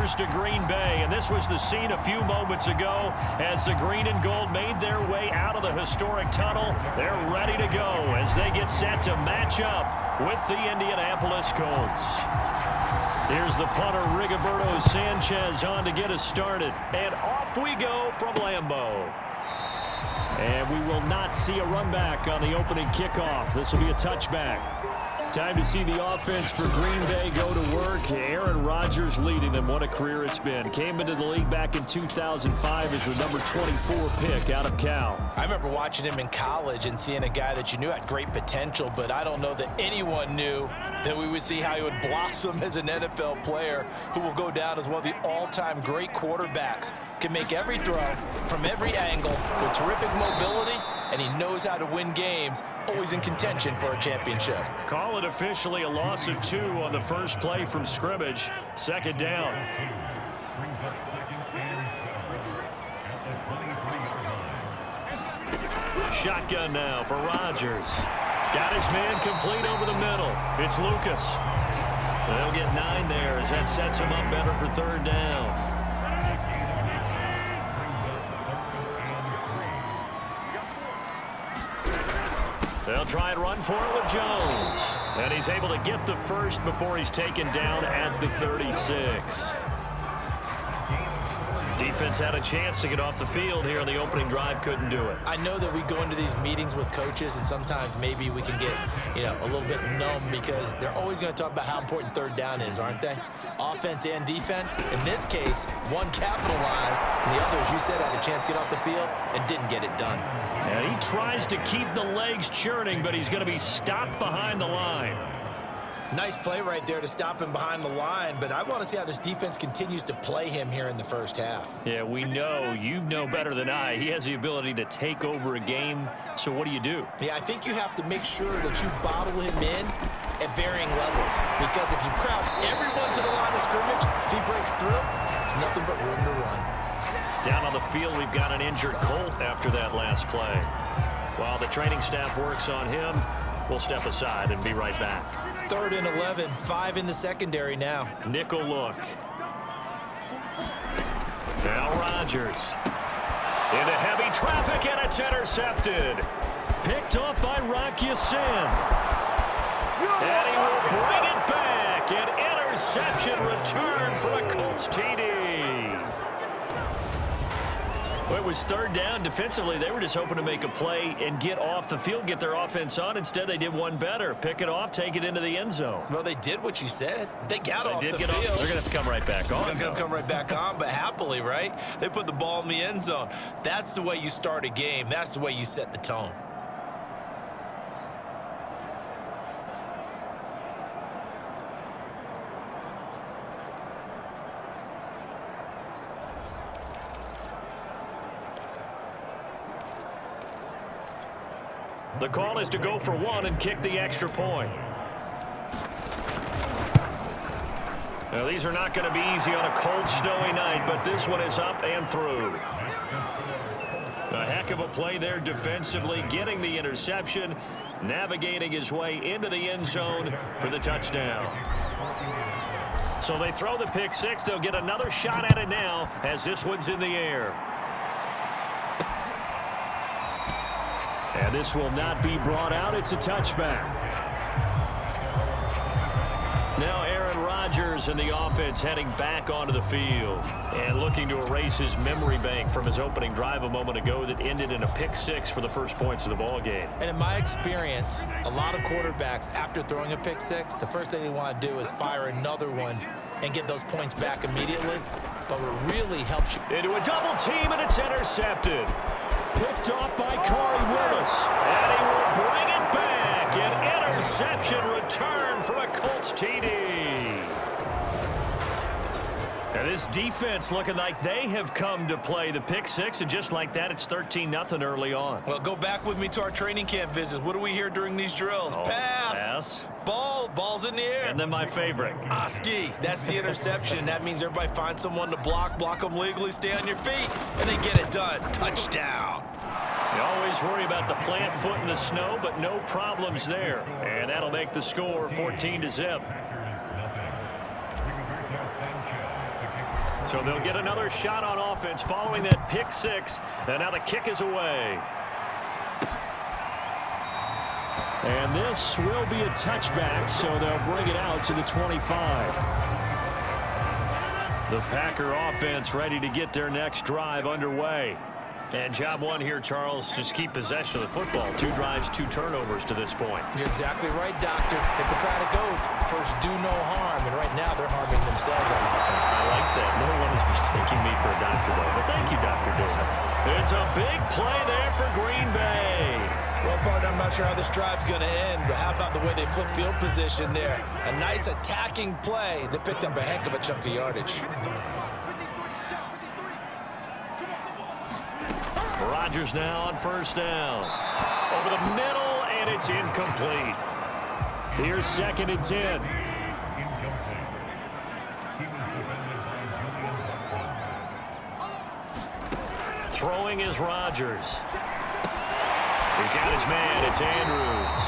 Packers to Green Bay, and this was the scene a few moments ago as the green and gold made their way out of the historic tunnel. They're ready to go as they get set to match up with the Indianapolis Colts. Here's the punter, Rigoberto Sanchez, on to get us started, and off we go from Lambeau. And we will not see a run back on the opening kickoff. This will be a touchback. Time to see the offense for Green Bay go to work. Aaron Rodgers leading them. What a career it's been. Came into the league back in 2005 as the number 24 pick out of Cal. I remember watching him in college and seeing a guy that you knew had great potential, but I don't know that anyone knew that we would see how he would blossom as an NFL player who will go down as one of the all-time great quarterbacks. Can make every throw from every angle with terrific mobility, and he knows how to win games, always in contention for a championship. Call it officially a loss of 2 on the first play from scrimmage. Second down. Shotgun now for Rodgers. Got his man complete over the middle. It's Lucas. They'll get 9 there as that sets him up better for third down. They'll try and run for it with Jones. And he's able to get the first before he's taken down at the 36. Defense had a chance to get off the field here on the opening drive, couldn't do it. I know that we go into these meetings with coaches, and sometimes maybe we can get, a little bit numb because they're always going to talk about how important third down is, aren't they? Offense and defense. In this case, one capitalized, and the other, as you said, had a chance to get off the field and didn't get it done. And he tries to keep the legs churning, but he's going to be stopped behind the line. Nice play right there to stop him behind the line, but I want to see how this defense continues to play him here in the first half. Yeah, we know. You know better than I. He has the ability to take over a game, so what do you do? Yeah, I think you have to make sure that you bottle him in at varying levels, because if you crowd everyone to the line of scrimmage, if he breaks through, there's nothing but room to run. Down on the field, we've got an injured Colt after that last play. While the training staff works on him, we'll step aside and be right back. 3rd and 11, 5 in the secondary now. Nickel look. Now Rodgers. Into heavy traffic, and it's intercepted. Picked off by Rock Ya-Sin. And he will bring it back. An interception return for a Colts TD. Well, it was third down. Defensively, they were just hoping to make a play and get off the field, get their offense on. Instead, they did one better. Pick it off, take it into the end zone. Well, they did what you said. They got off the field. They're going to have to come right back on. They're going to come right back on, but happily, right? They put the ball in the end zone. That's the way you start a game. That's the way you set the tone. The call is to go for 1 and kick the extra point. Now, these are not going to be easy on a cold, snowy night, but this one is up and through. A heck of a play there defensively, getting the interception, navigating his way into the end zone for the touchdown. So they throw the pick 6. They'll get another shot at it now as this one's in the air. And this will not be brought out. It's a touchback. Now Aaron Rodgers and the offense heading back onto the field and looking to erase his memory bank from his opening drive a moment ago that ended in a pick 6 for the first points of the ball game. And in my experience, a lot of quarterbacks, after throwing a pick 6, the first thing they want to do is fire another one and get those points back immediately. But what really helps you... Into a double team, and it's intercepted. Picked off by Corey Willis. And he will bring it back. An interception return for a Colts TD. And this defense looking like they have come to play the pick 6, and just like that, it's 13-0 early on. Well, go back with me to our training camp visits. What do we hear during these drills? Pass. Ball's in the air. And then my favorite. Oski. That's the interception. That means everybody finds someone to block them legally, stay on your feet, and they get it done. Touchdown. You always worry about the plant foot in the snow, but no problems there. And that'll make the score 14-0. So they'll get another shot on offense following that pick six. And now the kick is away. And this will be a touchback, so they'll bring it out to the 25. The Packer offense ready to get their next drive underway. And job one here, Charles, just keep possession of the football. 2 drives, 2 turnovers to this point. You're exactly right, Doctor. Hippocratic oath. First, do no harm. And right now, they're harming themselves on offense. I like that. No one is mistaking me for a doctor, though. But thank you, Dr. Davis. It's a big play there for Green Bay. Well, partner, I'm not sure how this drive's going to end, but how about the way they flip field position there? A nice attacking play that picked up a heck of a chunk of yardage. Rodgers now on first down. Over the middle, and it's incomplete. Here's 2nd and 10. Throwing is Rodgers. He's got his man. It's Andrews.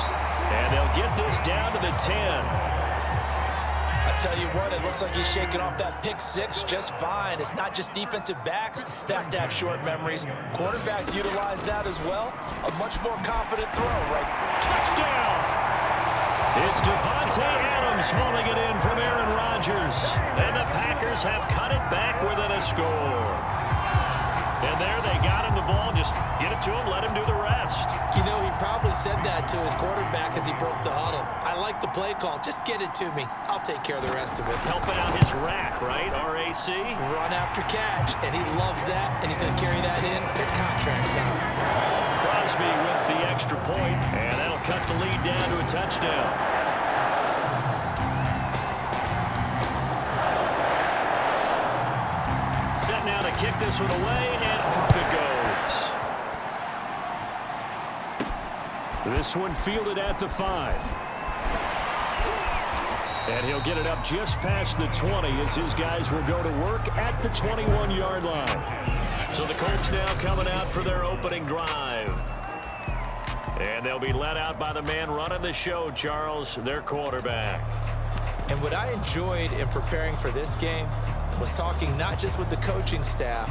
And they'll get this down to the 10. I tell you what, it looks like he's shaking off that pick six just fine. It's not just defensive backs that have to have short memories. Quarterbacks utilize that as well. A much more confident throw, right? Touchdown! It's Devontae Adams hauling it in from Aaron Rodgers. And the Packers have cut it back within a score. And there they got him the ball. Just get it to him, let him do the rest. You know, he probably said that to his quarterback as he broke the huddle. I like the play call. Just get it to me. I'll take care of the rest of it. Helping out his rack, right? RAC. Run after catch, and he loves that, and he's going to carry that in at contract time. Crosby with the extra point, and that'll cut the lead down to a touchdown. Set now to kick this one away, and off it goes. This one fielded at the 5. And he'll get it up just past the 20 as his guys will go to work at the 21-yard line. So the Colts now coming out for their opening drive. And they'll be led out by the man running the show, Charles, their quarterback. And what I enjoyed in preparing for this game was talking not just with the coaching staff,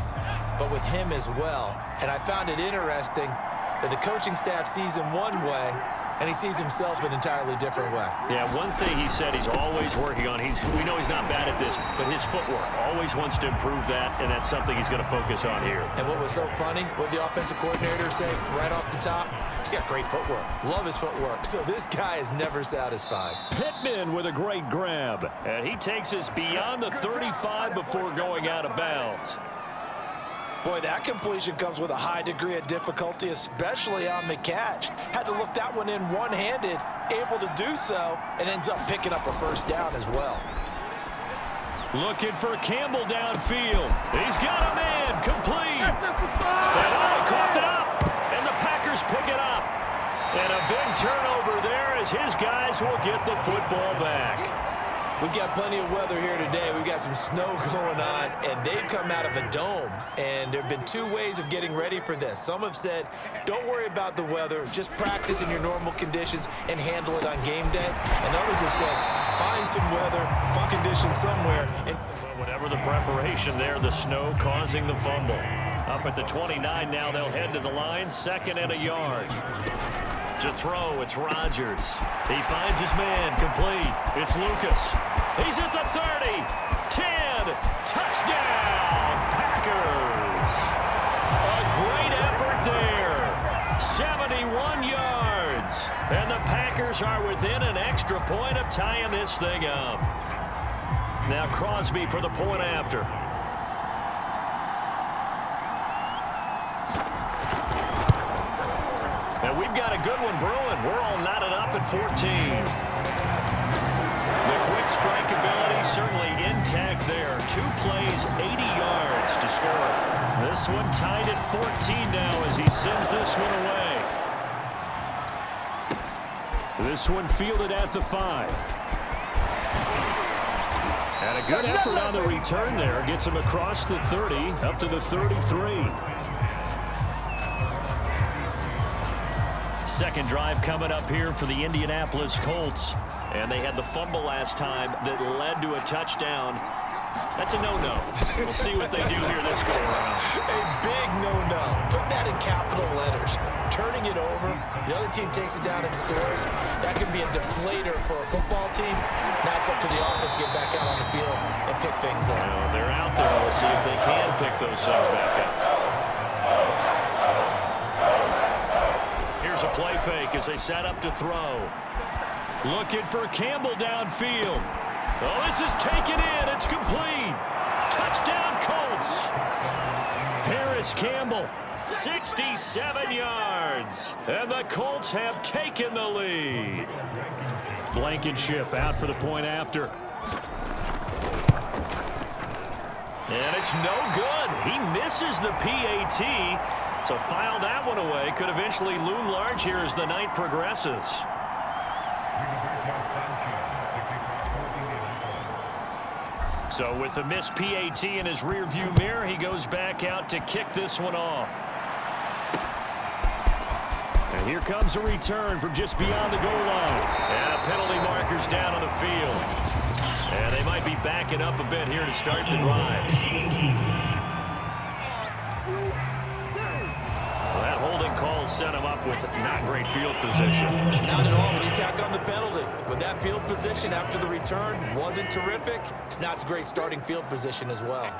but with him as well. And I found it interesting that the coaching staff sees him one way, and he sees himself an entirely different way. Yeah, one thing he said he's always working on, we know he's not bad at this, but his footwork, always wants to improve that, and that's something he's going to focus on here. And what was so funny, what the offensive coordinator say right off the top, he's got great footwork. Love his footwork. So this guy is never satisfied. Pittman with a great grab. And he takes us beyond the 35 before going out of bounds. Boy, that completion comes with a high degree of difficulty, especially on the catch. Had to look that one in one-handed, able to do so, and ends up picking up a first down as well. Looking for Campbell downfield. He's got a man, complete. And coughed it up, and the Packers pick it up. And a big turnover there as his guys will get the football back. We've got plenty of weather here today. We've got some snow going on, and they've come out of a dome. And there have been 2 ways of getting ready for this. Some have said, don't worry about the weather. Just practice in your normal conditions and handle it on game day. And others have said, find some weather, find conditions somewhere. And whatever the preparation there, the snow causing the fumble. Up at the 29 now, they'll head to the line, 2nd and a yard. To throw, it's Rodgers. He finds his man, complete. It's Lucas. He's at the 30, 10, touchdown, Packers. A great effort there. 71 yards. And the Packers are within an extra point of tying this thing up. Now Crosby for the point after. And we've got a good one brewing. We're all knotted up at 14. The quick strike ability certainly intact there. 2 plays, 80 yards to score. This one tied at 14 now as he sends this one away. This one fielded at the 5. And a good effort on the return there. Gets him across the 30, up to the 33. Second drive coming up here for the Indianapolis Colts. And they had the fumble last time that led to a touchdown. That's a no-no. We'll see what they do here this go-around. A big no-no. Put that in capital letters. Turning it over, the other team takes it down and scores. That can be a deflator for a football team. Now it's up to the offense to get back out on the field and pick things up. Well, they're out there. We'll see if they can pick those things back up. Here's a play fake as they set up to throw. Looking for Campbell downfield. Oh, this is taken in. It's complete. Touchdown, Colts. Paris Campbell, 67 yards. And the Colts have taken the lead. Blankenship out for the point after. And it's no good. He misses the PAT. So file that one away. Could eventually loom large here as the night progresses. So with the missed PAT in his rearview mirror, he goes back out to kick this one off. And here comes a return from just beyond the goal line. And a penalty marker's down on the field. And they might be backing up a bit here to start the drive. Well, that holding call set him up with not great field position. Not at all when you tack on the penalty. With that field position after the return wasn't terrific. It's not a great starting field position as well.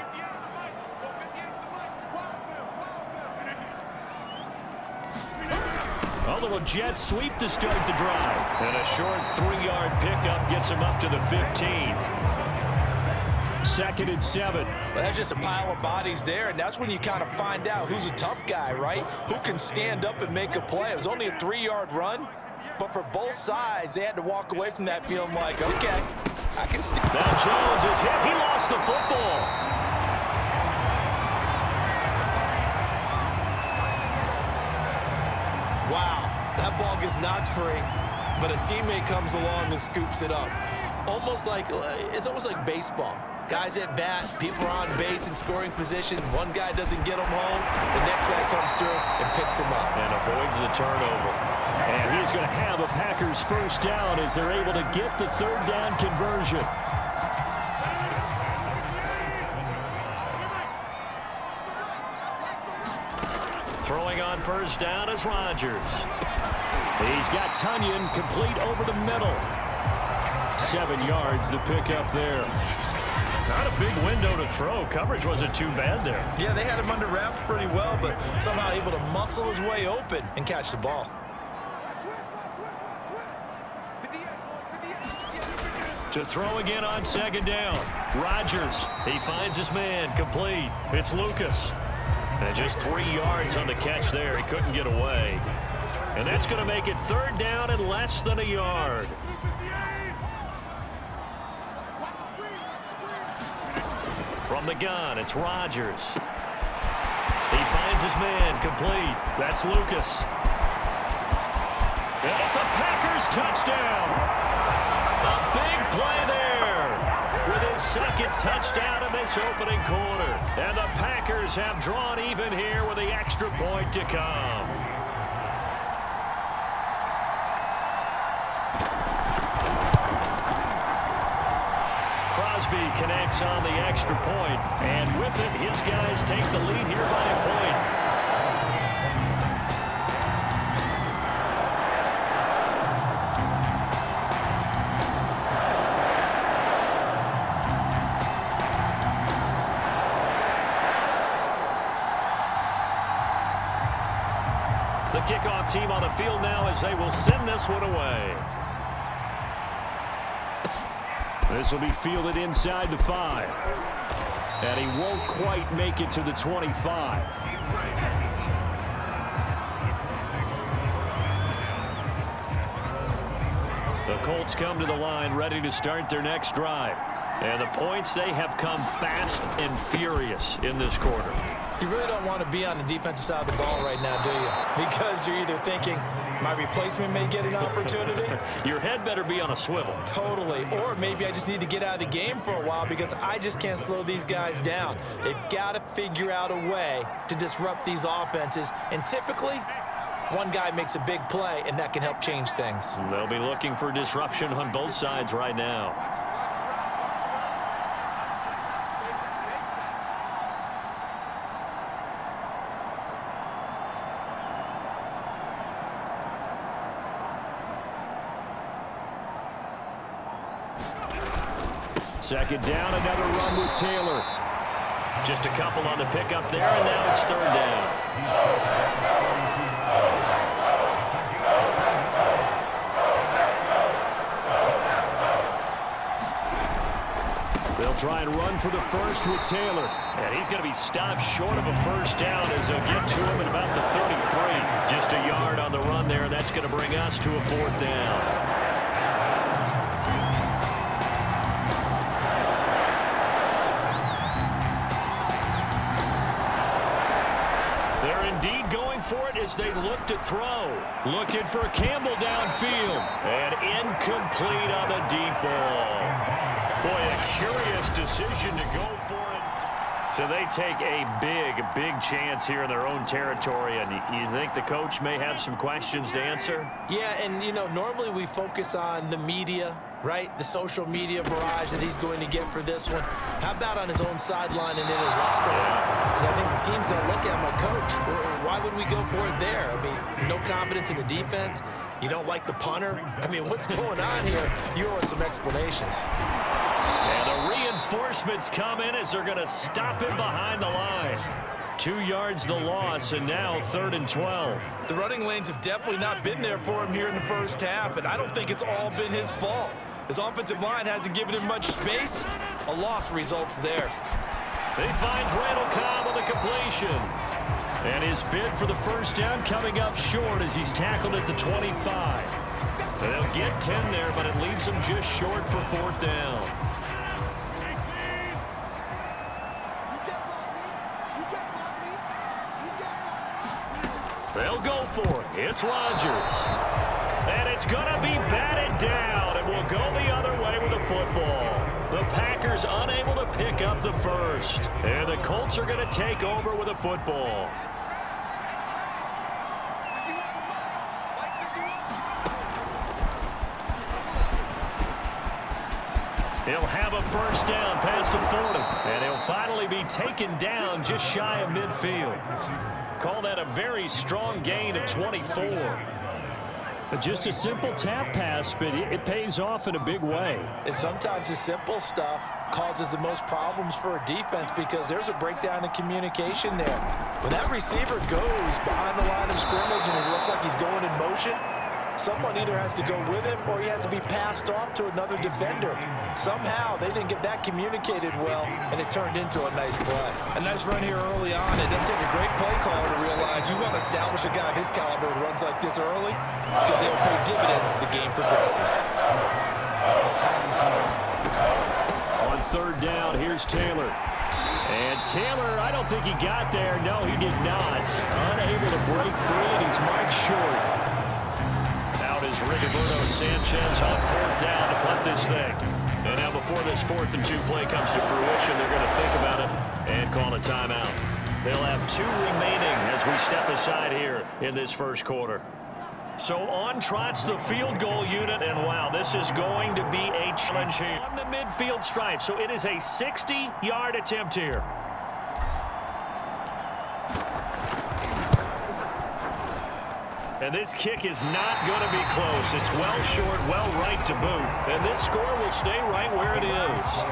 A little jet sweep to start the drive. And a short 3-yard pickup gets him up to the 15. 2nd and 7. Well, that's just a pile of bodies there, and that's when you kind of find out who's a tough guy, right? Who can stand up and make a play. It was only a 3-yard run, but for both sides, they had to walk away from that feeling like, okay, I can stand. Now Jones is hit. He lost the football. Wow, that ball gets knocked free, but a teammate comes along and scoops it up. It's almost like baseball. Guys at bat, people are on base in scoring position. One guy doesn't get him home. The next guy comes through and picks him up. And avoids the turnover. And he's going to have a Packers first down as they're able to get the 3rd down conversion. Throwing on first down is Rodgers. He's got Tunyon complete over the middle. 7 yards the pickup there. Not a big window to throw. Coverage wasn't too bad there. Yeah, they had him under wraps pretty well, but somehow able to muscle his way open and catch the ball. To throw again on 2nd down. Rodgers, he finds his man, complete. It's Lucas. And just 3 yards on the catch there. He couldn't get away. And that's going to make it 3rd down and less than a yard. From the gun, it's Rodgers. He finds his man, complete. That's Lucas. And it's a Packers touchdown. A big play there with his 2nd touchdown in this opening quarter. And the Packers have drawn even here with the extra point to come. Crosby connects on the extra point, and with it, his guys take the lead here by a point. The kickoff team on the field now as they will send this one away. This will be fielded inside the 5. And he won't quite make it to the 25. The Colts come to the line ready to start their next drive. And the points, they have come fast and furious in this quarter. You really don't want to be on the defensive side of the ball right now, do you? Because you're either thinking, my replacement may get an opportunity. Your head better be on a swivel. Totally. Or maybe I just need to get out of the game for a while because I just can't slow these guys down. They've got to figure out a way to disrupt these offenses. And typically, one guy makes a big play, and that can help change things. They'll be looking for disruption on both sides right now. Second down, another run with Taylor. Just a couple on the pickup there, and now it's third down. They'll try and run for the first with Taylor. And he's going to be stopped short of a first down as they'll get to him at about the 33. Just a yard on the run there. That's going to bring us to a fourth down. For it as they look to throw. Looking for Campbell downfield. And incomplete on the deep ball. Boy, a curious decision to go for it. So they take a big chance here in their own territory. And you think the coach may have some questions to answer? Yeah, and, you know, normally we focus on the media, right? The social media barrage that he's going to get for this one. How about on his own sideline and in his locker room? Because I think the team's going to look at him like, Coach, why would we go for it there? I mean, no confidence in the defense. You don't like the punter. I mean, what's going on here? You owe us some explanations. And the reinforcements come in as they're going to stop him behind the line. 2 yards the loss, and now 3rd and 12. The running lanes have definitely not been there for him here in the first half, and I don't think it's all been his fault. His offensive line hasn't given him much space. A loss results there. He finds Randall Cobb on the completion. And his bid for the first down coming up short as he's tackled at the 25. They'll get 10 there, but it leaves them just short for 4th down. They'll go for it. It's Rodgers. And it's going to be batted down, and will go the other way with the football. The Packers unable to pick up the first. And the Colts are going to take over with the football. He'll have a first down past the 40. And he'll finally be taken down just shy of midfield. Call that a very strong gain of 24. Just a simple tap pass, but it pays off in a big way. And sometimes the simple stuff causes the most problems for a defense because there's a breakdown in communication there. When that receiver goes behind the line of scrimmage and it looks like he's going in motion, someone either has to go with him or he has to be passed off to another defender. Somehow they didn't get that communicated well, and it turned into a nice play. A nice run here early on. It doesn't take a great play caller to realize you want to establish a guy of his caliber with runs like this early because they will pay dividends as the game progresses. On 3rd down, here's Taylor. And Taylor, I don't think he got there. No, he did not. Unable to break free, and he's marked short. Out is Rigoberto Sanchez on 4th down to punt this thing. And now before this 4th and 2 play comes to fruition, they're going to think about it and call a timeout. They'll have 2 remaining as we step aside here in this first quarter. So on trots the field goal unit, and wow, this is going to be a challenge here on the midfield stripe. So it is a 60-yard attempt here. And this kick is not going to be close. It's well short, well right to boot. And this score will stay right where it is.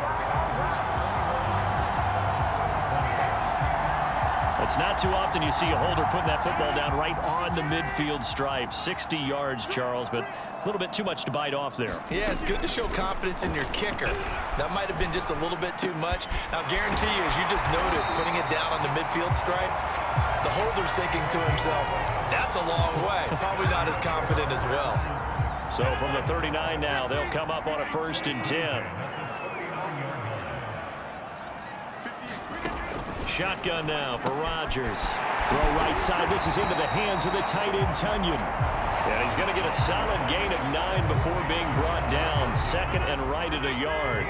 It's not too often you see a holder putting that football down right on the midfield stripe. 60 yards, Charles, but a little bit too much to bite off there. Yeah, it's good to show confidence in your kicker. That might have been just a little bit too much. Now, guarantee you, as you just noted, putting it down on the midfield stripe, the holder's thinking to himself, that's a long way. Probably not as confident as well. So from the 39 now, they'll come up on a 1st and 10. Shotgun now for Rodgers. Throw right side. This is into the hands of the tight end, Tunyon. And he's going to get a solid gain of 9 before being brought down. 2nd and right at a yard.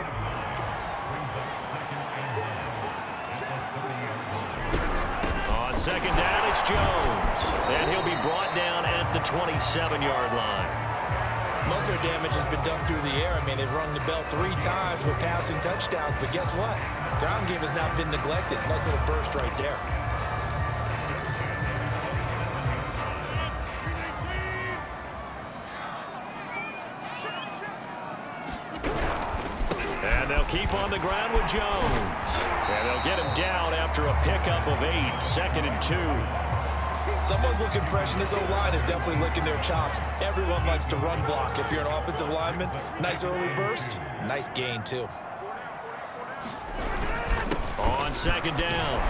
On 2nd down, it's Jones. And he'll be brought down at the 27-yard line. Most of their damage has been done through the air. I mean, they've rung the bell 3 times with passing touchdowns, but guess what? Ground game has not been neglected. Nice little burst right there. And And they'll keep on the ground with Jones. And they'll get him down after a pickup of 8, 2nd and 2. Someone's looking fresh, and this O-line is definitely licking their chops. Everyone likes to run block. If you're an offensive lineman, nice early burst, nice gain, too. On 2nd down,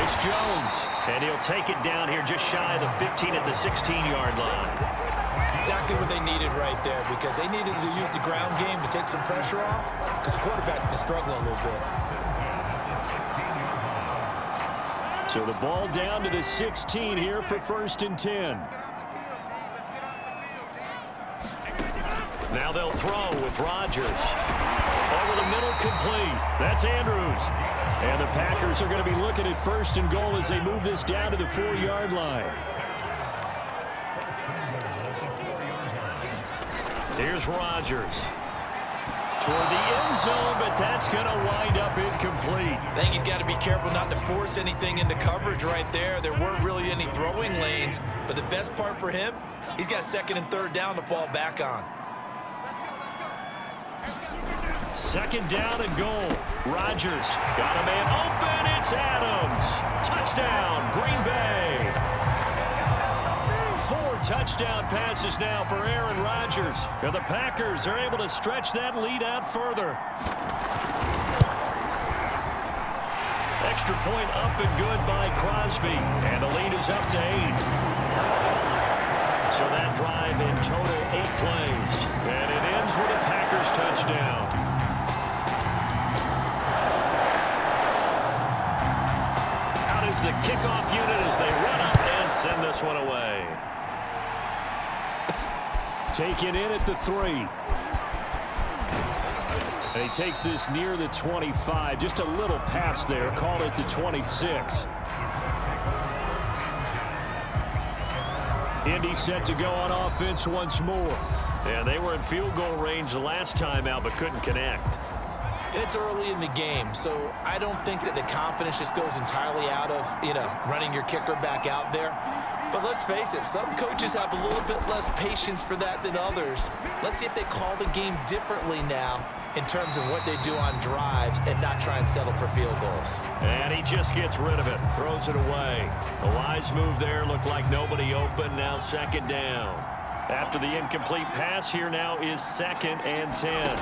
it's Jones. And he'll take it down here just shy of the 15 at the 16-yard line. Exactly what they needed right there, because they needed to use the ground game to take some pressure off, because the quarterback's been struggling a little bit. So the ball down to the 16 here for 1st and 10. Now they'll throw with Rodgers. Over the middle, complete. That's Andrews. And the Packers are going to be looking at 1st and goal as they move this down to the 4-yard line. Here's Rodgers. Toward the end zone, but that's going to wind up incomplete. I think he's got to be careful not to force anything into coverage right there. There weren't really any throwing lanes, but the best part for him, he's got 2nd and 3rd down to fall back on. 2nd down and goal. Rodgers got a man open. It's Adams. Touchdown, Green Bay. 4 touchdown passes now for Aaron Rodgers. And the Packers are able to stretch that lead out further. Extra point up and good by Crosby. And the lead is up to 8. So that drive in total 8 plays. And it ends with a Packers touchdown. Out is the kickoff unit as they run up and send this one away. Taken in at the 3. And he takes this near the 25. Just a little pass there. Call it the 26. Indy set to go on offense once more. Yeah, they were in field goal range the last time out but couldn't connect. And it's early in the game, so I don't think that the confidence just goes entirely out of, running your kicker back out there. But let's face it, some coaches have a little bit less patience for that than others. Let's see if they call the game differently now in terms of what they do on drives and not try and settle for field goals. And he just gets rid of it, throws it away. A wise move there, looked like nobody open, now 2nd down. After the incomplete pass, here now is 2nd and 10.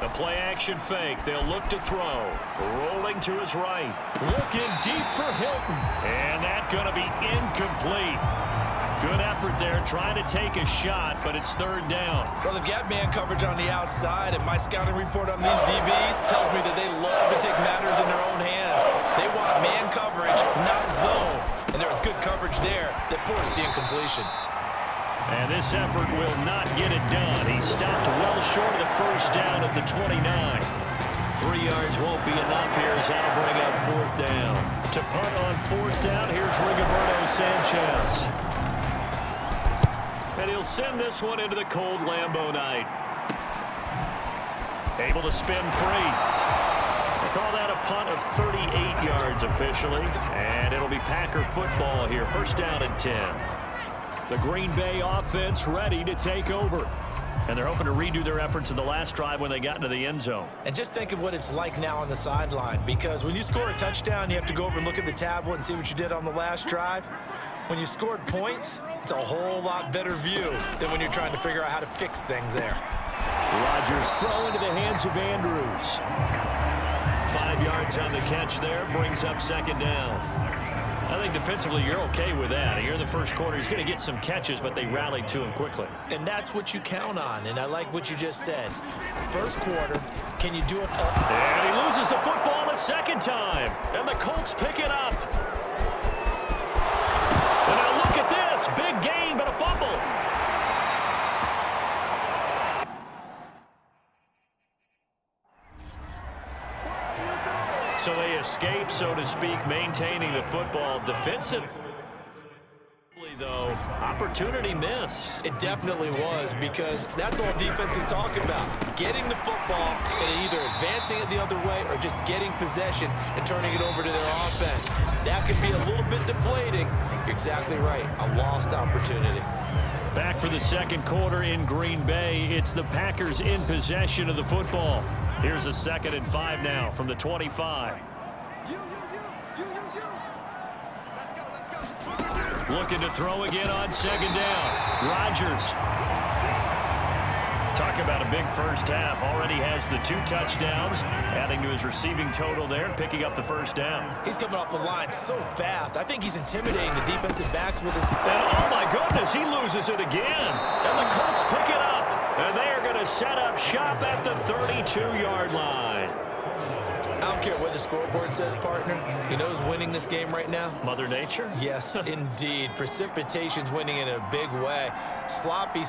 A play-action fake. They'll look to throw. Rolling to his right. Looking deep for Hilton. And that's going to be incomplete. Good effort there trying to take a shot, but it's 3rd down. Well, they've got man coverage on the outside, and my scouting report on these DBs tells me that they love to take matters in their own hands. They want man coverage, not zone. And there was good coverage there that forced the incompletion. And this effort will not get it done. He stopped well short of the 1st down at the 29. 3 yards won't be enough here as that'll bring up 4th down. To punt on 4th down, here's Rigoberto Sanchez. And he'll send this one into the cold Lambeau night. Able to spin free. They call that a punt of 38 yards officially. And it'll be Packer football here. 1st down and 10. The Green Bay offense ready to take over. And they're hoping to redo their efforts in the last drive when they got into the end zone. And just think of what it's like now on the sideline, because when you score a touchdown, you have to go over and look at the tablet and see what you did on the last drive. When you scored points, it's a whole lot better view than when you're trying to figure out how to fix things there. Rodgers throw into the hands of Andrews. 5 yards on the catch there, brings up 2nd down. I think defensively you're okay with that. Here in the first quarter, he's going to get some catches, but they rallied to him quickly. And that's what you count on, and I like what you just said. First quarter, can you do it all? And he loses the football a 2nd time, and the Colts pick it up. And now look at this, big gain, but a fumble. So they escape, so to speak, maintaining the football defensively, though. Opportunity miss. It definitely was, because that's all defenses talk about. Getting the football and either advancing it the other way or just getting possession and turning it over to their offense. That can be a little bit deflating. You're exactly right. A lost opportunity. Back for the 2nd quarter in Green Bay. It's the Packers in possession of the football. Here's a 2nd and 5 now from the 25. Looking to throw again on 2nd down. Rodgers. Talk about a big first half. Already has the 2 touchdowns, adding to his receiving total there, picking up the first down. He's coming off the line so fast. I think he's intimidating the defensive backs with his... And oh my goodness, he loses it again. And the Colts pick it up. And they are going to set up shop at the 32-yard line. I don't care what the scoreboard says, partner. You know who's winning this game right now? Mother Nature? Yes, indeed. Precipitation's winning in a big way. Sloppy.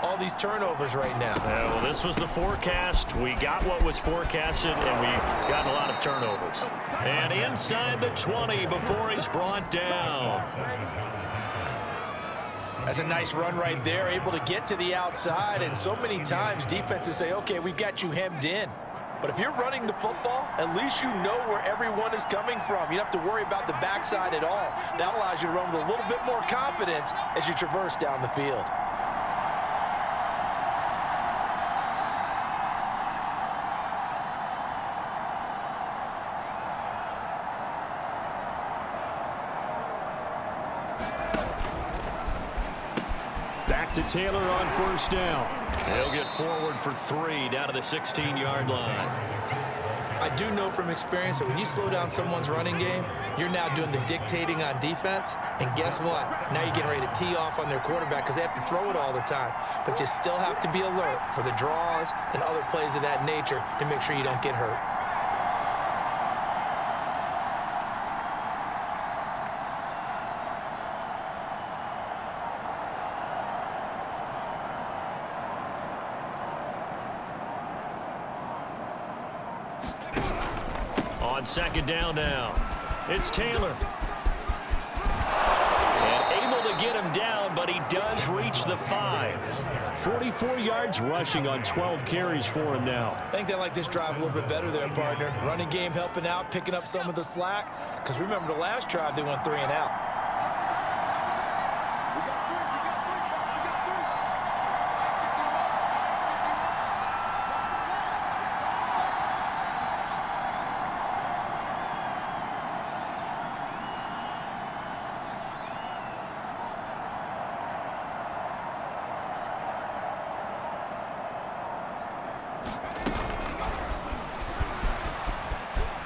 All these turnovers right now. Yeah, well, this was the forecast. We got what was forecasted, and we got a lot of turnovers. And inside the 20 before he's brought down. That's a nice run right there, able to get to the outside. And so many times defenses say, okay, we've got you hemmed in. But if you're running the football, at least you know where everyone is coming from. You don't have to worry about the backside at all. That allows you to run with a little bit more confidence as you traverse down the field. Back to Taylor on 1st down. He'll get forward for 3 down to the 16-yard line. I do know from experience that when you slow down someone's running game, you're now doing the dictating on defense. And guess what? Now you're getting ready to tee off on their quarterback because they have to throw it all the time. But you still have to be alert for the draws and other plays of that nature to make sure you don't get hurt. On 2nd down now, it's Taylor. And able to get him down, but he does reach the 5. 44 yards rushing on 12 carries for him now. I think they like this drive a little bit better there, partner. Running game helping out, picking up some of the slack. Because remember the last drive, they went 3 and out.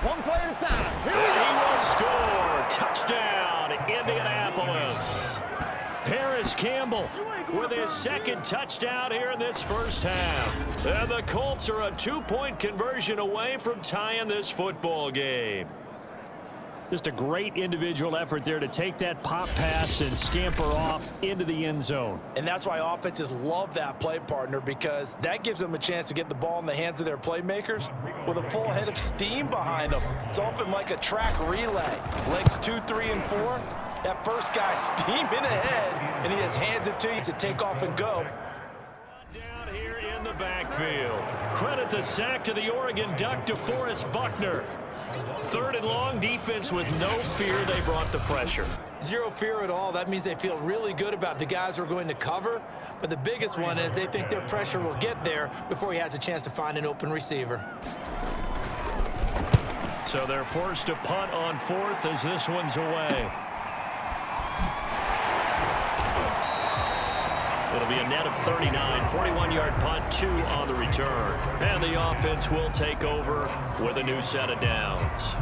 One play at a time. Here we And go. he will score. Touchdown, Indianapolis. Paris Campbell with his 2nd touchdown here in this first half. And the Colts are a 2-point conversion away from tying this football game. Just a great individual effort there to take that pop pass and scamper off into the end zone. And that's why offenses love that play, partner, because that gives them a chance to get the ball in the hands of their playmakers with a full head of steam behind them. It's often like a track relay. Legs 2, 3, and 4. That first guy steaming ahead, and he just hands it to you to take off and go. Down here in the backfield. Credit the sack to the Oregon Duck, DeForest Buckner. 3rd and long, defense with no fear. They brought the pressure. Zero fear at all. That means they feel really good about the guys who are going to cover. But the biggest one is they think their pressure will get there before he has a chance to find an open receiver. So they're forced to punt on 4th as this one's away. It'll be a net of 39, 41-yard punt, 2 on the return. And the offense will take over with a new set of downs.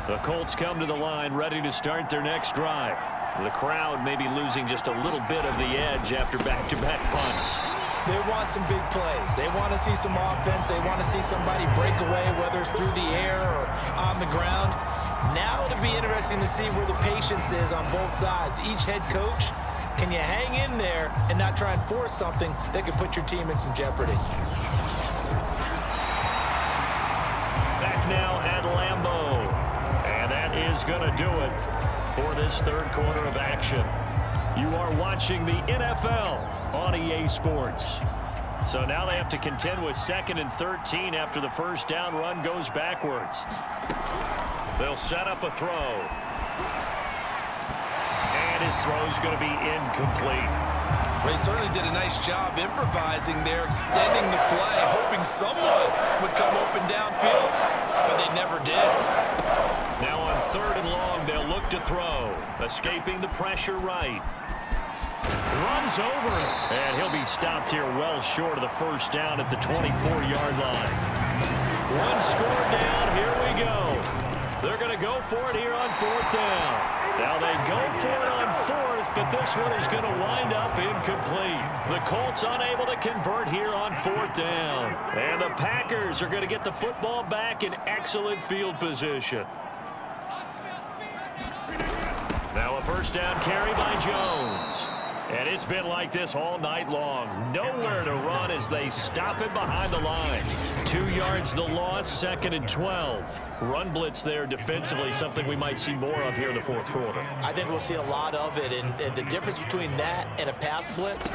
The Colts come to the line ready to start their next drive. The crowd may be losing just a little bit of the edge after back-to-back punts. They want some big plays. They want to see some offense. They want to see somebody break away, whether it's through the air or on the ground. Now it'll be interesting to see where the patience is on both sides. Each head coach, can you hang in there and not try and force something that could put your team in some jeopardy? Back now at Lambeau. And that is going to do it for this 3rd quarter of action. You are watching the NFL on EA Sports. So now they have to contend with 2nd and 13 after the first down run goes backwards. They'll set up a throw. And his throw is going to be incomplete. They certainly did a nice job improvising there, extending the play, hoping someone would come open downfield, but they never did. Now on 3rd and long, they'll look to throw. Escaping the pressure right. Runs over it. And he'll be stopped here well short of the first down at the 24-yard line. One score down. Here we go. They're going to go for it here on 4th down. Now they go for it on 4th, but this one is going to wind up incomplete. The Colts unable to convert here on 4th down. And the Packers are going to get the football back in excellent field position. Now a first down carry by Jones. And it's been like this all night long. Nowhere to run as they stop it behind the line. 2 yards the loss, 2nd and 12. Run blitz there defensively, something we might see more of here in the 4th quarter. I think we'll see a lot of it, and the difference between that and a pass blitz,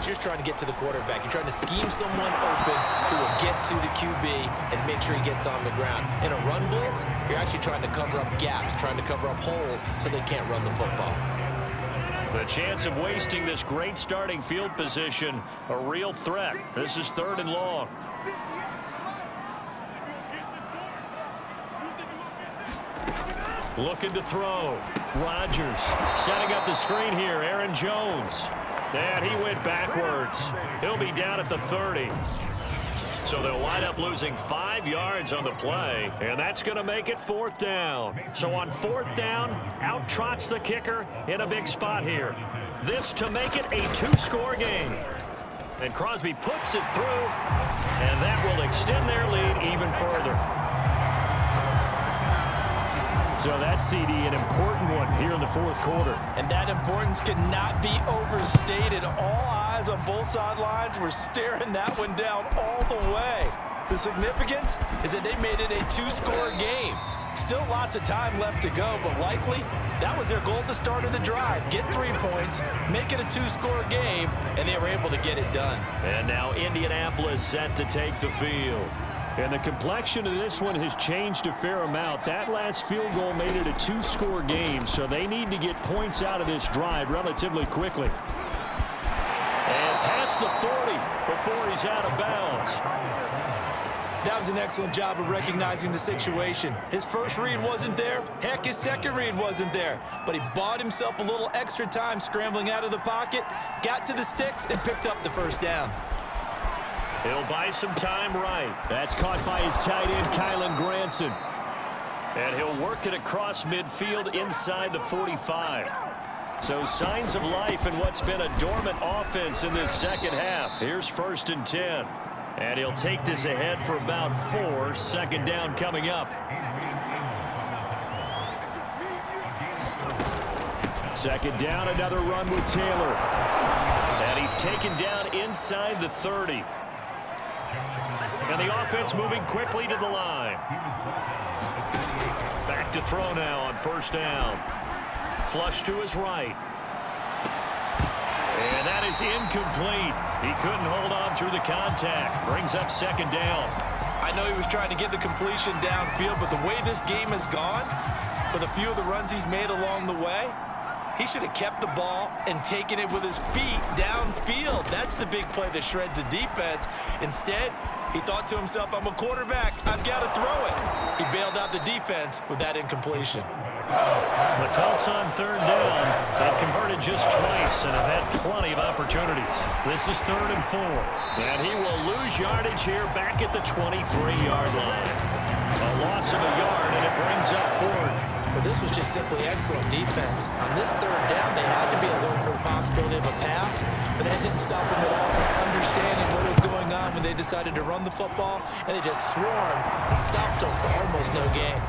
you're trying to get to the quarterback. You're trying to scheme someone open who will get to the QB and make sure he gets on the ground. In a run blitz, you're actually trying to cover up gaps, trying to cover up holes so they can't run the football. The chance of wasting this great starting field position, a real threat. This is 3rd and long. Looking to throw. Rodgers setting up the screen here. Aaron Jones. And he went backwards. He'll be down at the 30. So they'll wind up losing 5 yards on the play, and that's going to make it 4th down. So on 4th down, out trots the kicker in a big spot here. This to make it a 2-score game. And Crosby puts it through, and that will extend their lead even further. So that, CD, an important one here in the 4th quarter. And that importance cannot be overstated. All eyes on both sidelines were staring that one down all the way. The significance is that they made it a 2-score game. Still lots of time left to go, but likely that was their goal at the start of the drive. Get 3 points, make it a 2-score game, and they were able to get it done. And now Indianapolis set to take the field. And the complexion of this one has changed a fair amount. That last field goal made it a 2-score game, so they need to get points out of this drive relatively quickly. And past the 40 before he's out of bounds. That was an excellent job of recognizing the situation. His first read wasn't there. Heck, his second read wasn't there. But he bought himself a little extra time scrambling out of the pocket, got to the sticks, and picked up the first down. He'll buy some time right. That's caught by his tight end, Kylen Granson. And he'll work it across midfield inside the 45. So signs of life in what's been a dormant offense in this second half. Here's 1st and 10. And he'll take this ahead for about 4. 2nd down coming up. 2nd down, another run with Taylor. And he's taken down inside the 30. And the offense moving quickly to the line. Back to throw now on 1st down. Flush to his right. And that is incomplete. He couldn't hold on through the contact. Brings up 2nd down. I know he was trying to get the completion downfield, but the way this game has gone, with a few of the runs he's made along the way, he should have kept the ball and taken it with his feet downfield. That's the big play that shreds a defense. Instead, he thought to himself, I'm a quarterback, I've got to throw it. He bailed out the defense with that incompletion. The Colts on 3rd down have converted just twice and have had plenty of opportunities. This is 3rd and 4. And he will lose yardage here back at the 23-yard line. A loss of a yard, and it brings up 4th. But this was just simply excellent defense. On this 3rd down, they had to be alert for the possibility of a pass, but that didn't stop them at all from understanding what was going on when they decided to run the football, and they just swarmed and stopped them for almost no gain.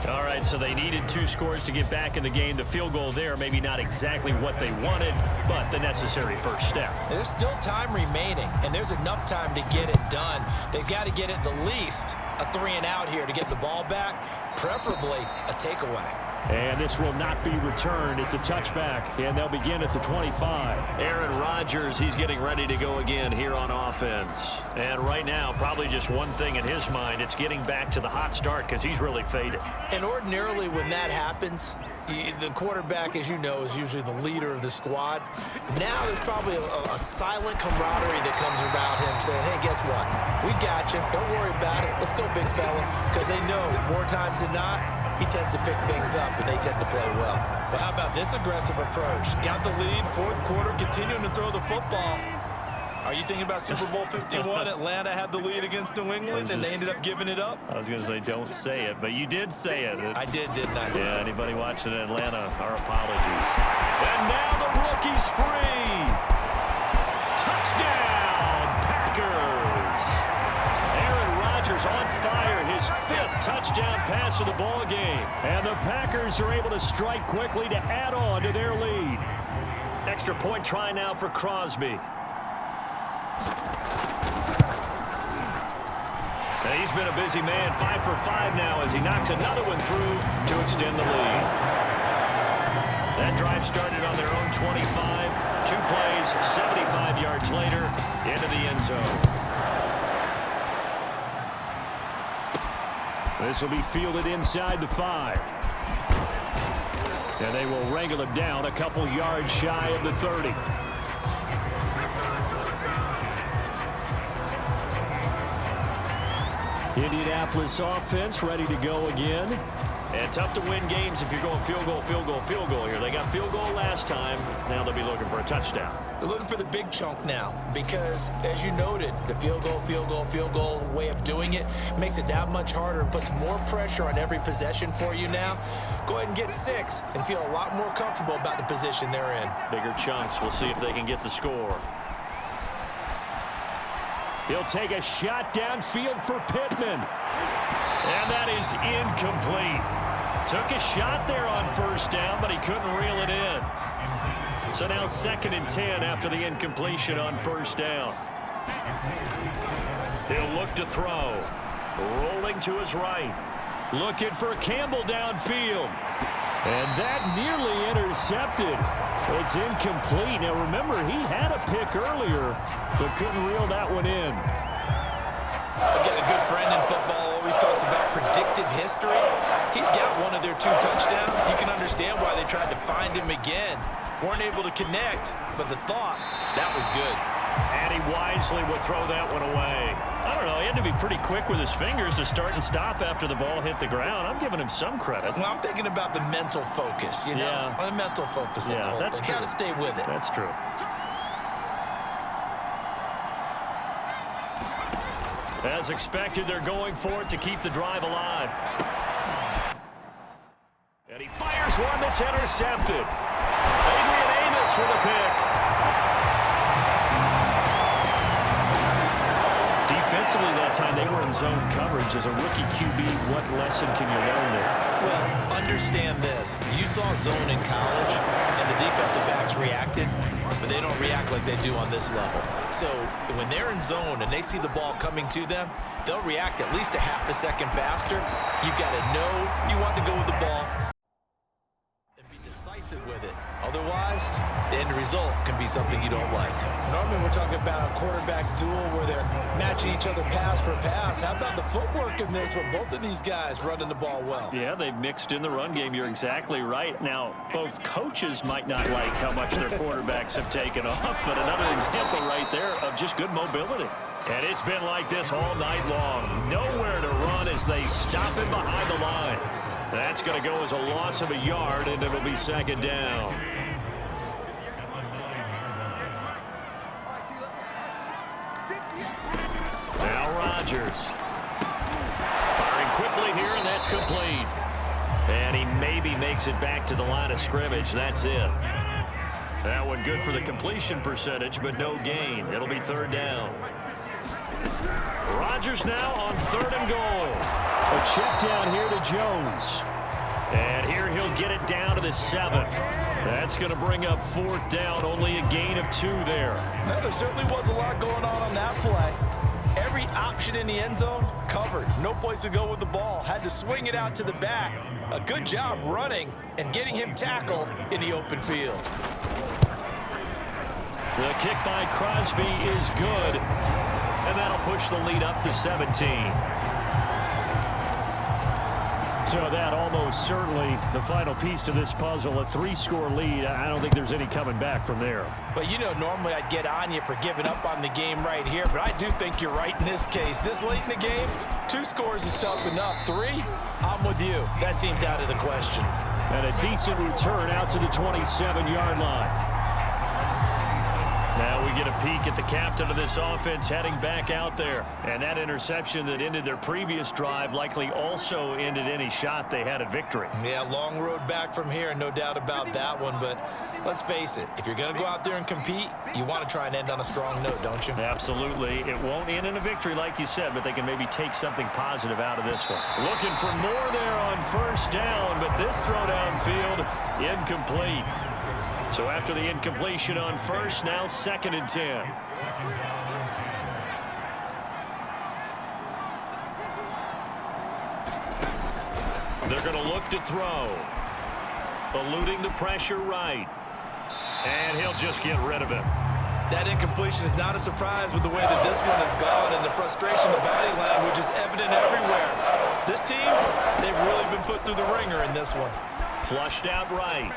All right, so they needed 2 scores to get back in the game. The field goal there, maybe not exactly what they wanted, but the necessary first step. And there's still time remaining, and there's enough time to get it done. They've got to get at the least a 3-and-out here to get the ball back, preferably a takeaway. And this will not be returned. It's a touchback, and they'll begin at the 25. Aaron Rodgers, he's getting ready to go again here on offense. And right now, probably just one thing in his mind. It's getting back to the hot start because he's really faded. And ordinarily when that happens, the quarterback, as you know, is usually the leader of the squad. Now there's probably a silent camaraderie that comes around him saying, hey, guess what? We got you. Don't worry about it. Let's go, big fella. Because they know more times than not, he tends to pick things up, and they tend to play well. But how about this aggressive approach? Got the lead, fourth quarter, continuing to throw the football. Are you thinking about Super Bowl 51? Atlanta had the lead against New England, and they ended up giving it up? I was going to say, don't say it, but you did say it. I did, didn't I? Yeah, anybody watching Atlanta, our apologies. And now the rookie's free. Touchdown, Packers. Aaron Rodgers on fire, his 5th touchdown pass of the ball game. And the Packers are able to strike quickly to add on to their lead. Extra point try now for Crosby. And he's been a busy man, 5 for 5 now as he knocks another one through to extend the lead. That drive started on their own 25. 2 plays, 75 yards later, into the end zone. This will be fielded inside the 5. And they will wrangle him down a couple yards shy of the 30. Indianapolis offense ready to go again. And tough to win games if you're going field goal, field goal, field goal here. They got field goal last time. Now they'll be looking for a touchdown. They're looking for the big chunk now because, as you noted, the field goal way of doing it makes it that much harder and puts more pressure on every possession for you now. Go ahead and get 6 and feel a lot more comfortable about the position they're in. Bigger chunks. We'll see if they can get the score. He'll take a shot downfield for Pittman. And that is incomplete. Took a shot there on first down, but he couldn't reel it in. So now 2nd and 10 after the incompletion on first down. He'll look to throw. Rolling to his right. Looking for Campbell downfield. And that nearly intercepted. It's incomplete. Now remember, he had a pick earlier, but couldn't reel that one in. I've got a good friend in football, always talks about predictive history. He's got one of their 2 touchdowns. You can understand why they tried to find him again. Weren't able to connect, but the thought, that was good. And he wisely will throw that one away. I don't know, he had to be pretty quick with his fingers to start and stop after the ball hit the ground. I'm giving him some credit. Well, I'm thinking about the mental focus, you know? Yeah. The mental focus. Yeah, that's true. Got to stay with it. That's true. As expected, they're going for it to keep the drive alive. And he fires one that's intercepted. Adrian Amos with a pick. Defensively that time, they were in zone coverage. As a rookie QB, what lesson can you learn there? Well, understand this. You saw zone in college, and the defensive backs reacted, but they don't react like they do on this level. So when they're in zone and they see the ball coming to them, they'll react at least a half a second faster. You've got to know you want to go with the ball and be decisive with it. Otherwise, the end result can be something you don't like. Normally, we're talking about a quarterback duel where they're matching each other pass for pass. How about the footwork in this one? Both of these guys running the ball well. Yeah, they've mixed in the run game. You're exactly right. Now, both coaches might not like how much their quarterbacks have taken off, but another example right there of just good mobility. And it's been like this all night long. Nowhere to run as they stop him behind the line. That's going to go as a loss of a yard, and it'll be 2nd down. Now Rodgers. Firing quickly here, and that's complete. And he maybe makes it back to the line of scrimmage. That's it. That one good for the completion percentage, but no gain. It'll be 3rd down. Rodgers now on 3rd and goal. A check down here to Jones. And here he'll get it down to the 7. That's going to bring up 4th down. Only a gain of 2 there. Well, there certainly was a lot going on that play. Every option in the end zone covered. No place to go with the ball. Had to swing it out to the back. A good job running and getting him tackled in the open field. The kick by Crosby is good, and that'll push the lead up to 17. So that almost certainly the final piece to this puzzle, a 3-score lead. I don't think there's any coming back from there. But you know, normally I'd get on you for giving up on the game right here, but I do think you're right in this case. This late in the game, 2 scores is tough enough. 3, I'm with you. That seems out of the question. And a decent return out to the 27-yard line. Now we get a peek at the captain of this offense heading back out there. And that interception that ended their previous drive likely also ended any shot they had at victory. Yeah, long road back from here, no doubt about that one. But let's face it, if you're going to go out there and compete, you want to try and end on a strong note, don't you? Absolutely. It won't end in a victory like you said, but they can maybe take something positive out of this one. Looking for more there on first down, but this throw downfield incomplete. So after the incompletion on first, now 2nd and 10. They're going to look to throw. Eluding the pressure right. And he'll just get rid of it. That incompletion is not a surprise with the way that this one has gone, and the frustration, the body language is evident everywhere. This team, they've really been put through the ringer in this one. Flushed out right.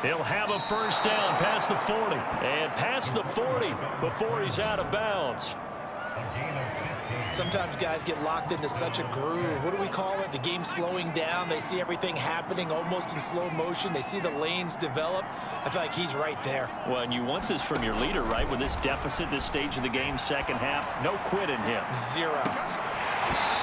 He'll have a first down past the 40. And past the 40 before he's out of bounds. Sometimes guys get locked into such a groove. What do we call it? The game slowing down. They see everything happening almost in slow motion. They see the lanes develop. I feel like he's right there. Well, and you want this from your leader, right? With this deficit, this stage of the game, second half, no quit in him. 0.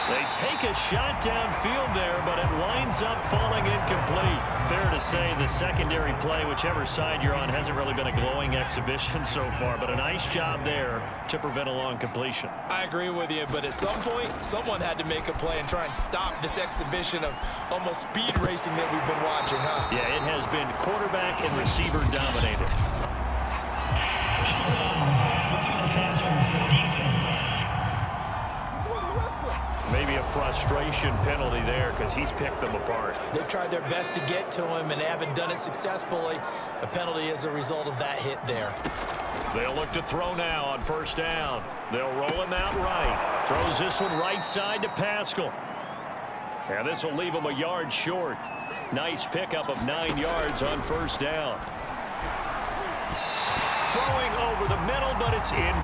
They take a shot downfield there, but it winds up falling incomplete. Fair to say the secondary play, whichever side you're on, hasn't really been a glowing exhibition so far, but a nice job there to prevent a long completion. I agree with you, but at some point, someone had to make a play and try and stop this exhibition of almost speed racing that we've been watching, huh? Yeah, it has been quarterback and receiver dominated. Maybe a frustration penalty there because he's picked them apart. They've tried their best to get to him and haven't done it successfully. A penalty as a result of that hit there. They'll look to throw now on first down. They'll roll him out right. Throws this one right side to Pascal. And this will leave him a yard short. Nice pickup of 9 yards on first down. Throwing over the middle, but it's in.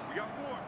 We got 4.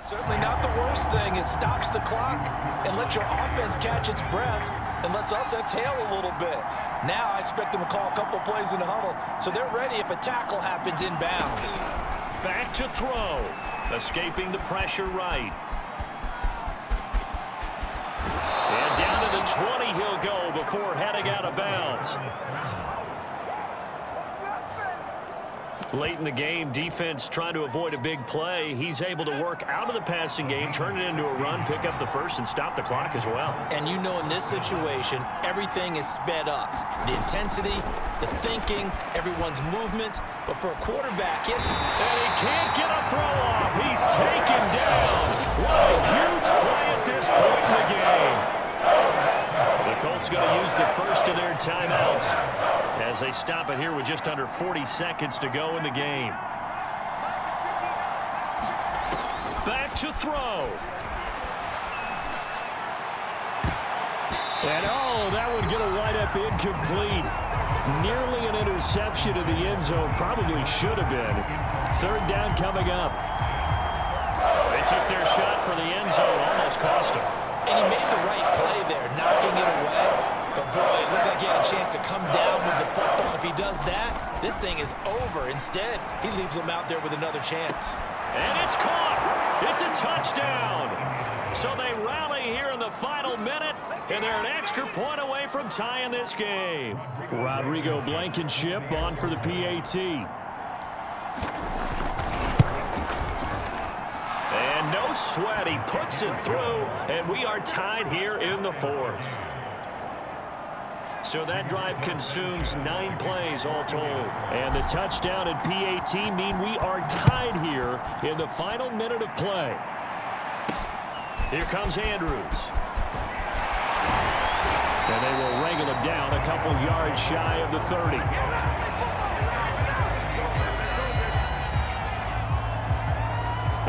Certainly not the worst thing. It stops the clock and lets your offense catch its breath and lets us exhale a little bit. Now I expect them to call a couple plays in the huddle, so they're ready if a tackle happens inbounds. Back to throw. Escaping the pressure right. And down to the 20 he'll go before heading out of bounds. Late in the game, defense trying to avoid a big play. He's able to work out of the passing game, turn it into a run, pick up the first, and stop the clock as well. And you know in this situation, everything is sped up. The intensity, the thinking, everyone's movement. But for a quarterback, and he can't get a throw off. He's taken down. What a huge play at this point in the game. The Colts going to use the first of their timeouts as they stop it here with just under 40 seconds to go in the game. Back to throw. And that would get a wide-up incomplete. Nearly an interception in the end zone. Probably should have been. Third down coming up. They took their shot for the end zone. Almost cost him. And he made the right play there, knocking it away. But, boy, it looked like he had a chance to come down with the football. If he does that, this thing is over. Instead, he leaves him out there with another chance. And it's caught. It's a touchdown. So they rally here in the final minute, and they're an extra point away from tying this game. Rodrigo Blankenship on for the PAT. And no sweat. He puts it through, and we are tied here in the fourth. So that drive consumes 9 plays all told. And the touchdown and PAT mean we are tied here in the final minute of play. Here comes Andrews. And they will wrangle him down a couple yards shy of the 30.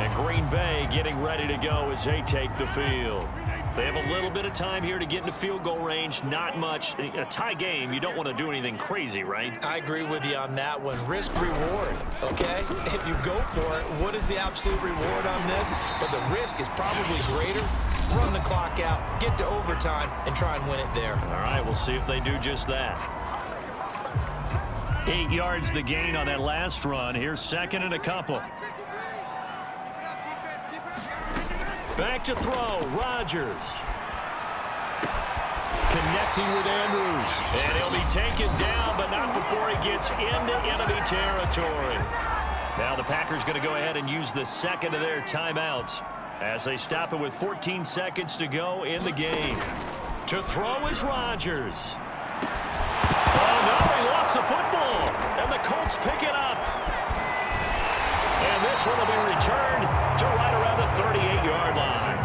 And Green Bay getting ready to go as they take the field. They have a little bit of time here to get into field goal range. Not much. A tie game, you don't want to do anything crazy, right? I agree with you on that one. Risk reward, okay? If you go for it, what is the absolute reward on this? But the risk is probably greater. Run the clock out, get to overtime, and try and win it there. All right, we'll see if they do just that. 8 yards the gain on that last run. Here's second and a couple. Back to throw, Rodgers. Connecting with Andrews. And he'll be taken down, but not before he gets into enemy territory. Now the Packers going to go ahead and use the second of their timeouts as they stop it with 14 seconds to go in the game. To throw is Rodgers. Oh, no, he lost the football. And the Colts pick it up. And this one will be returned to right around the 38-yard line.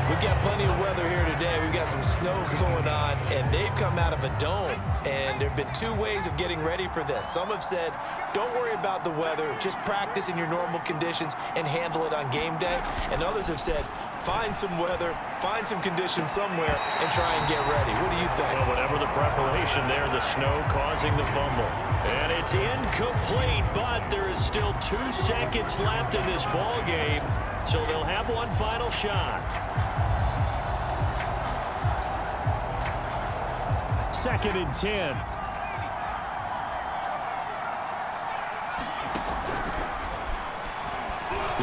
We've got plenty of weather here today. We've got some snow going on, and they've come out of a dome. And there have been 2 ways of getting ready for this. Some have said, don't worry about the weather. Just practice in your normal conditions and handle it on game day. And others have said, find some weather, find some conditions somewhere, and try and get ready. What do you think? Well, whatever the preparation there, the snow causing the fumble. And it's incomplete, but there is still 2 seconds left in this ball game, so they'll have one final shot. Second and 10.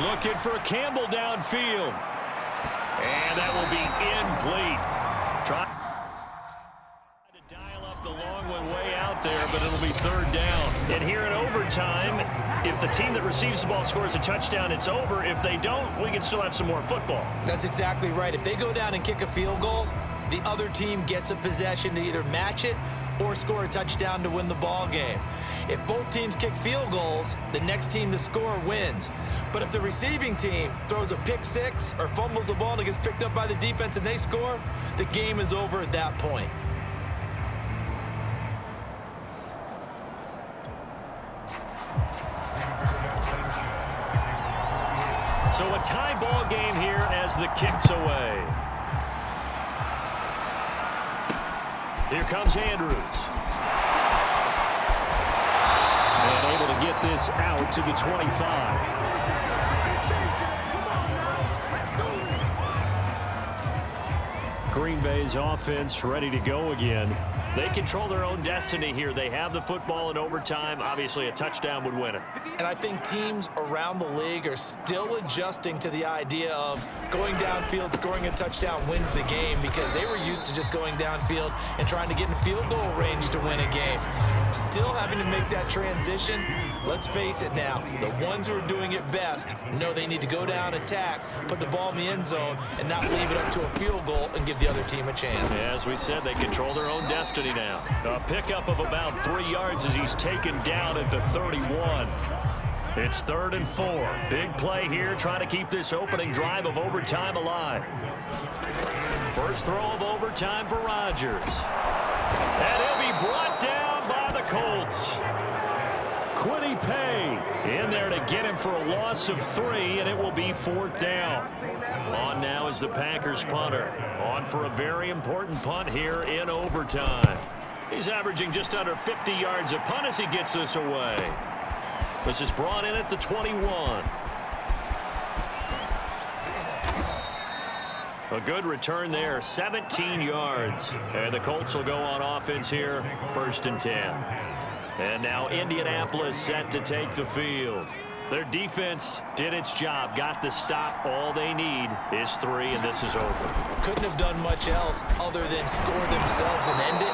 Looking for Campbell downfield. And that will be incomplete. Try to dial up the long one way out there, but it'll be third down. And here in overtime, if the team that receives the ball scores a touchdown, it's over. If they don't, we can still have some more football. That's exactly right. If they go down and kick a field goal, the other team gets a possession to either match it or score a touchdown to win the ball game. If both teams kick field goals, the next team to score wins. But if the receiving team throws a pick six or fumbles the ball and it gets picked up by the defense and they score, the game is over at that point. So a tie ball game here as the kick's away. Here comes Andrews. And able to get this out to the 25. Green Bay's offense ready to go again. They control their own destiny here. They have the football in overtime. Obviously, a touchdown would win it. And I think teams around the league are still adjusting to the idea of going downfield, scoring a touchdown wins the game, because they were used to just going downfield and trying to get in field goal range to win a game. Still having to make that transition. Let's face it now, the ones who are doing it best know they need to go down, attack, put the ball in the end zone, and not leave it up to a field goal and give the other team a chance. As we said, they control their own destiny now. A pickup of about 3 yards as he's taken down at the 31. It's 3rd and 4. Big play here, trying to keep this opening drive of overtime alive. First throw of overtime for Rodgers. And he'll be brought down by the Colts. Quiddy Pay in there to get him for a loss of 3, and it will be 4th down. On now is the Packers punter. On for a very important punt here in overtime. He's averaging just under 50 yards a punt as he gets this away. This is brought in at the 21. A good return there, 17 yards. And the Colts will go on offense here, 1st and 10. And now Indianapolis set to take the field. Their defense did its job, got the stop. All they need is 3, and this is over. Couldn't have done much else other than score themselves and end it.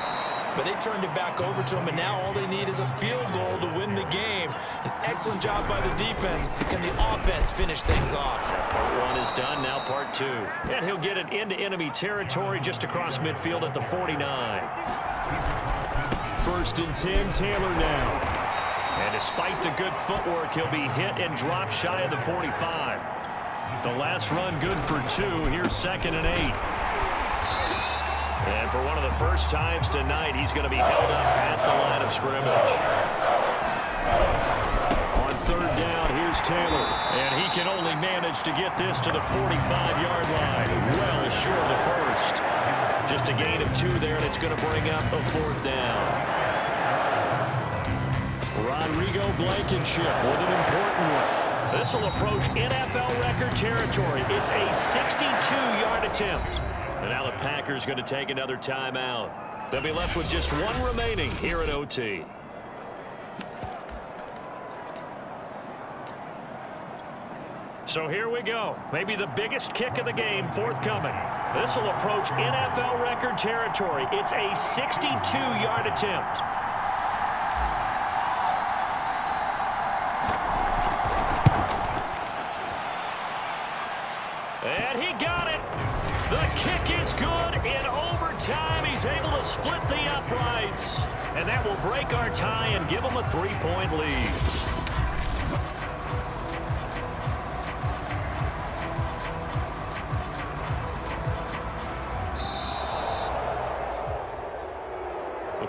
But they turned it back over to him, and now all they need is a field goal to win the game. An excellent job by the defense. Can the offense finish things off? Part 1 is done, now part 2. And he'll get it into enemy territory just across midfield at the 49. 1st and 10, Taylor now. And despite the good footwork, he'll be hit and dropped shy of the 45. The last run good for 2. Here's 2nd and 8. And for one of the first times tonight, he's going to be held up at the line of scrimmage. On 3rd down, here's Taylor. And he can only manage to get this to the 45-yard line. Well short of the first. Just a gain of 2 there, and it's going to bring up a 4th down. Rodrigo Blankenship with an important one. This will approach NFL record territory. It's a 62-yard attempt. And now the Packers going to take another timeout. They'll be left with just 1 remaining here at OT. So here we go. Maybe the biggest kick of the game forthcoming. This will approach NFL record territory. It's a 62-yard attempt. And he got it. The kick is good in overtime. He's able to split the uprights. And that will break our tie and give him a 3-point lead.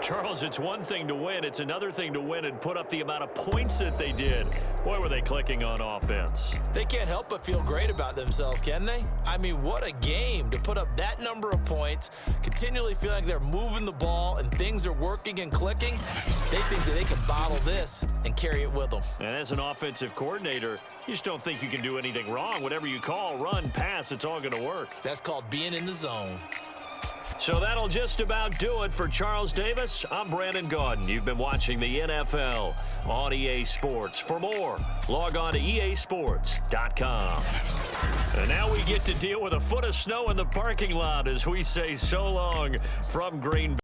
Charles, it's one thing to win. It's another thing to win and put up the amount of points that they did. Boy, were they clicking on offense. They can't help but feel great about themselves, can they? I mean, what a game to put up that number of points, continually feeling like they're moving the ball and things are working and clicking. They think that they can bottle this and carry it with them. And as an offensive coordinator, you just don't think you can do anything wrong. Whatever you call, run, pass, it's all going to work. That's called being in the zone. So that'll just about do it for Charles Davis. I'm Brandon Gaudin. You've been watching the NFL on EA Sports. For more, log on to easports.com. And now we get to deal with a foot of snow in the parking lot as we say so long from Green Bay.